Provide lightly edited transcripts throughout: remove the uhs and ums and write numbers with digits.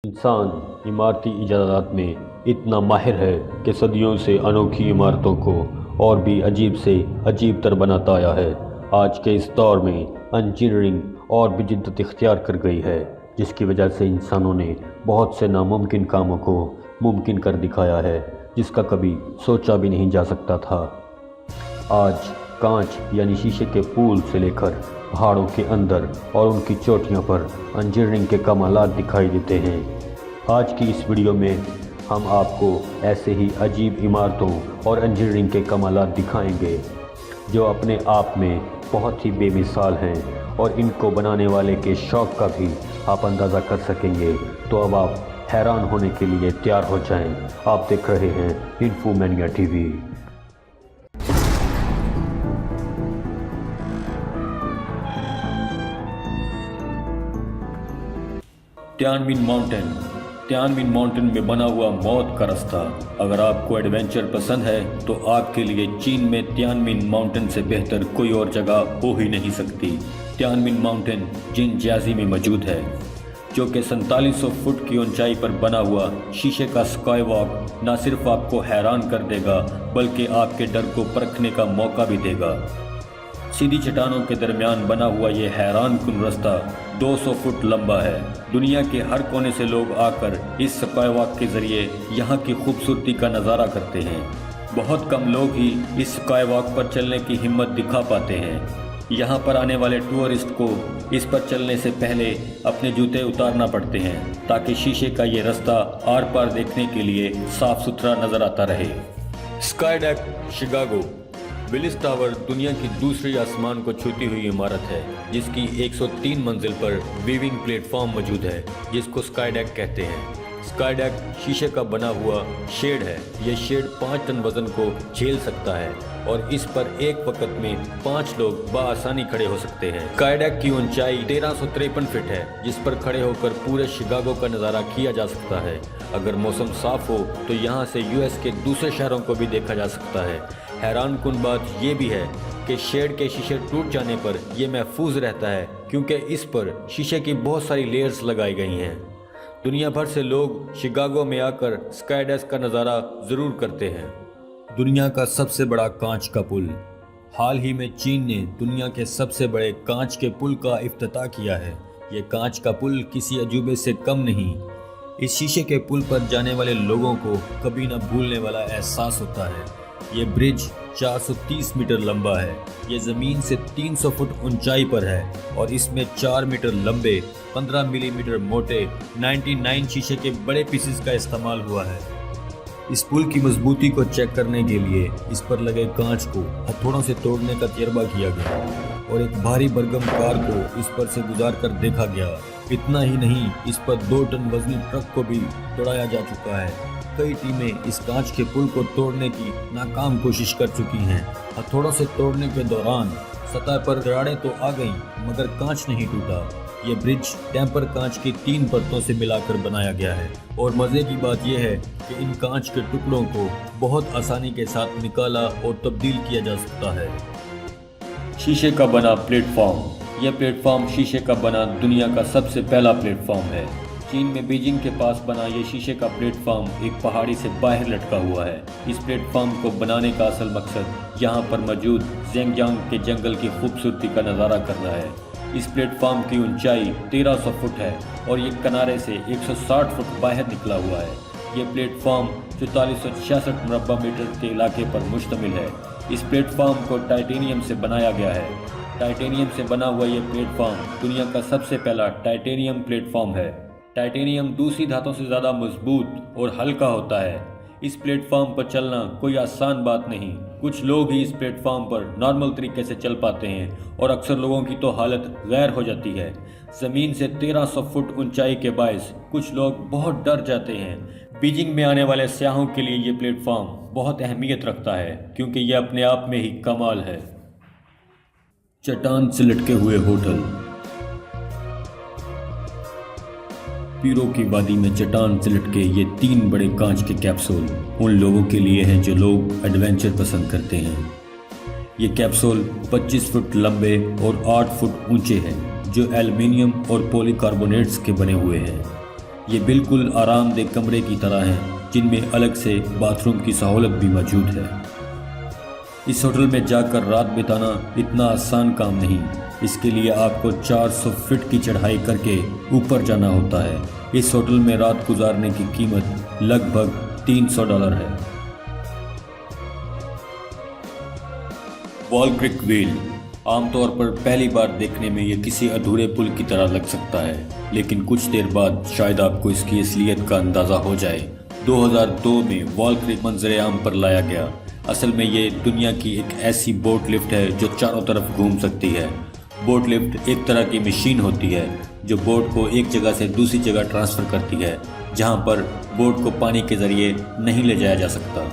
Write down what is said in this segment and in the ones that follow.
انسان عمارتی ایجادات میں اتنا ماہر ہے کہ صدیوں سے انوکھی عمارتوں کو اور بھی عجیب سے عجیب تر بناتا آیا ہے۔ آج کے اس دور میں انجینئرنگ اور بھی جدت اختیار کر گئی ہے، جس کی وجہ سے انسانوں نے بہت سے ناممکن کاموں کو ممکن کر دکھایا ہے، جس کا کبھی سوچا بھی نہیں جا سکتا تھا۔ آج کانچ یعنی شیشے کے پول سے لے کر پہاڑوں کے اندر اور ان کی چوٹیوں پر انجینئرنگ کے کمالات دکھائی دیتے ہیں۔ آج کی اس ویڈیو میں ہم آپ کو ایسے ہی عجیب عمارتوں اور انجینئرنگ کے کمالات دکھائیں گے جو اپنے آپ میں بہت ہی بے مثال ہیں، اور ان کو بنانے والے کے شوق کا بھی آپ اندازہ کر سکیں گے۔ تو اب آپ حیران ہونے کے لیے تیار ہو جائیں۔ آپ دیکھ رہے ہیں info mania TV. Tiananmen mountain میں بنا ہوا موت کا رستہ۔ اگر آپ کو ایڈونچر پسند ہے تو آپ کے لیے چین میں تیانمن ماؤنٹین سے بہتر کوئی اور جگہ ہو ہی نہیں سکتی۔ تیانمن ماؤنٹین جنجیازی میں موجود ہے، جو کہ 4700 فٹ کی اونچائی پر بنا ہوا شیشے کا اسکائی واک نہ صرف آپ کو حیران کر دے گا بلکہ آپ کے ڈر کو پرکھنے کا موقع بھی دے گا۔ سیدھی چٹانوں کے درمیان بنا ہوا یہ حیران کن رستہ 200 فٹ لمبا ہے۔ دنیا کے ہر کونے سے لوگ آ کر اس اسکائی واک کے ذریعے یہاں کی خوبصورتی کا نظارہ کرتے ہیں۔ بہت کم لوگ ہی اس اسکائی واک پر چلنے کی ہمت دکھا پاتے ہیں۔ یہاں پر آنے والے ٹورسٹ کو اس پر چلنے سے پہلے اپنے جوتے اتارنا پڑتے ہیں تاکہ شیشے کا یہ رستہ آر پار دیکھنے کے لیے صاف ستھرا نظر آتا رہے۔ Skydeck Chicago Willis Tower دنیا کی دوسری آسمان کو چھوتی ہوئی عمارت ہے، جس کی 103 منزل پر ویونگ پلیٹ فارم موجود ہے، جس کو اسکائی ڈیک کہتے ہیں۔ اسکائی ڈیک شیشے کا بنا ہوا شیڈ ہے۔ یہ شیڈ 5 ٹن وزن کو جھیل سکتا ہے اور اس پر ایک وقت میں 5 لوگ بآسانی کھڑے ہو سکتے ہیں۔ اسکائی ڈیک کی اونچائی 1353 فٹ ہے، جس پر کھڑے ہو کر پورے شکاگو کا نظارہ کیا جا سکتا ہے۔ اگر موسم صاف ہو تو یہاں سے US کے دوسرے شہروں کو بھی دیکھا جا سکتا ہے۔ حیران کن بات یہ بھی ہے کہ شیڈ کے شیشے ٹوٹ جانے پر یہ محفوظ رہتا ہے، کیونکہ اس پر شیشے کی بہت ساری لیئرز لگائی گئی ہیں۔ دنیا بھر سے لوگ شکاگو میں آ کر اسکائی ڈیک کا نظارہ ضرور کرتے ہیں۔ دنیا کا سب سے بڑا کانچ کا پل۔ حال ہی میں چین نے دنیا کے سب سے بڑے کانچ کے پل کا افتتاح کیا ہے۔ یہ کانچ کا پل کسی عجوبے سے کم نہیں۔ اس شیشے کے پل پر جانے والے لوگوں کو کبھی نہ بھولنے والا احساس ہوتا ہے۔ یہ برج 430 میٹر لمبا ہے۔ یہ زمین سے 300 فٹ اونچائی پر ہے اور اس میں 4 میٹر لمبے 15 ملی میٹر موٹے 99 شیشے کے بڑے پیسز کا استعمال ہوا ہے۔ اس پل کی مضبوطی کو چیک کرنے کے لیے اس پر لگے کانچ کو ہتھوڑوں سے توڑنے کا تجربہ کیا گیا اور ایک بھاری برگم کار کو اس پر سے گزار کر دیکھا گیا۔ اتنا ہی نہیں، اس پر 2 ٹن وزنی ٹرک کو بھی دوڑایا جا چکا ہے۔ کئی ٹیمیں اس کانچ کے پل کو توڑنے کی ناکام کوشش کر چکی ہیں۔ ہتھوڑوں سے توڑنے کے دوران سطح پر دراڑیں تو آ گئیں مگر کانچ نہیں ٹوٹا۔ یہ برج ٹیمپر کانچ کی 3 پرتوں سے ملا کر بنایا گیا ہے، اور مزے کی بات یہ ہے کہ ان کانچ کے ٹکڑوں کو بہت آسانی کے ساتھ نکالا اور تبدیل کیا جا سکتا ہے۔ شیشے کا بنا پلیٹ فارم۔ یہ پلیٹ فارم شیشے کا بنا دنیا کا سب سے پہلا پلیٹ فارم ہے۔ چین میں بیجنگ کے پاس بنا یہ شیشے کا پلیٹ فارم ایک پہاڑی سے باہر لٹکا ہوا ہے۔ اس پلیٹ فارم کو بنانے کا اصل مقصد یہاں پر موجود زینجیانگ کے جنگل کی خوبصورتی کا نظارہ کرنا ہے۔ اس پلیٹ فارم کی اونچائی 1300 فٹ ہے اور یہ کنارے سے 160 فٹ باہر نکلا ہوا ہے۔ یہ پلیٹ فارم 4466 مربع میٹر کے علاقے پر مشتمل ہے۔ اس پلیٹ فارم کو ٹائٹینیم سے بنایا گیا ہے۔ ٹائٹینیم سے بنا ہوا یہ پلیٹ فارم دنیا کا سب سے پہلا ٹائٹینیم پلیٹ فارم ہے۔ ٹائٹینیم دوسری دھاتوں سے زیادہ مضبوط اور ہلکا ہوتا ہے۔ اس پلیٹ فارم پر چلنا کوئی آسان بات نہیں۔ کچھ لوگ ہی اس پلیٹ فارم پر نارمل طریقے سے چل پاتے ہیں اور اکثر لوگوں کی تو حالت غیر ہو جاتی ہے۔ زمین سے 1300 فٹ اونچائی کے باعث کچھ لوگ بہت ڈر جاتے ہیں۔ بیجنگ میں آنے والے سیاحوں کے لیے یہ پلیٹ فارم بہت اہمیت رکھتا ہے، کیونکہ یہ اپنے آپ میں ہی کمال ہے۔ چٹان سے لٹکے ہوئے ہوٹل۔ پیرو کی وادی میں چٹان سے لٹکے یہ 3 بڑے کانچ کے کیپسول ان لوگوں کے لیے ہیں جو لوگ ایڈونچر پسند کرتے ہیں۔ یہ کیپسول 25 فٹ لمبے اور 8 فٹ اونچے ہیں، جو ایلومینیم اور پولی کاربونیٹس کے بنے ہوئے ہیں۔ یہ بالکل آرام دہ کمرے کی طرح ہیں جن میں الگ سے باتھ روم کی سہولت بھی موجود ہے۔ اس ہوٹل میں جا کر رات بتانا اتنا آسان کام نہیں، اس کے لیے آپ کو 400 فٹ کی چڑھائی کر کے اوپر جانا ہوتا ہے۔ اس ہوٹل میں رات گزارنے کی قیمت لگ بھگ $300 ہے۔ وال کرک ویل عام طور پر پہلی بار دیکھنے میں یہ کسی ادھورے پل کی طرح لگ سکتا ہے، لیکن کچھ دیر بعد شاید آپ کو اس کی اصلیت کا اندازہ ہو جائے۔ 2002 میں وال کرک منظر عام پر لایا گیا۔ اصل میں یہ دنیا کی ایک ایسی بوٹ لفٹ ہے جو چاروں طرف گھوم سکتی ہے۔ بوٹ لفٹ ایک طرح کی مشین ہوتی ہے جو بوٹ کو ایک جگہ سے دوسری جگہ ٹرانسفر کرتی ہے جہاں پر بوٹ کو پانی کے ذریعے نہیں لے جایا جا سکتا۔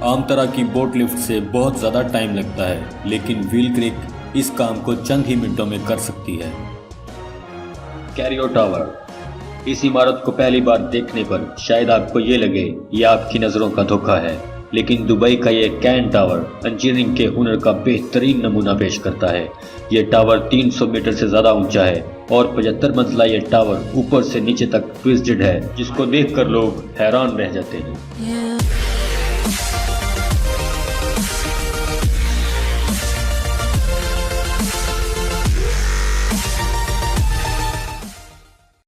عام طرح کی بوٹ لفٹ سے بہت زیادہ ٹائم لگتا ہے، لیکن ویل کرک اس کام کو چند ہی منٹوں میں کر سکتی ہے۔ کیریو ٹاور، اس عمارت کو پہلی بار دیکھنے پر شاید آپ کو یہ لگے یہ آپ کی نظروں کا دھوکہ ہے، لیکن دبئی کا یہ کین ٹاور انجینئرنگ کے ہنر کا بہترین نمونہ پیش کرتا ہے۔ یہ ٹاور 300 میٹر سے زیادہ اونچا ہے اور 75 منزلہ یہ ٹاور اوپر سے نیچے تک ٹویسٹڈ ہے، جس کو دیکھ کر لوگ حیران رہ جاتے ہیں۔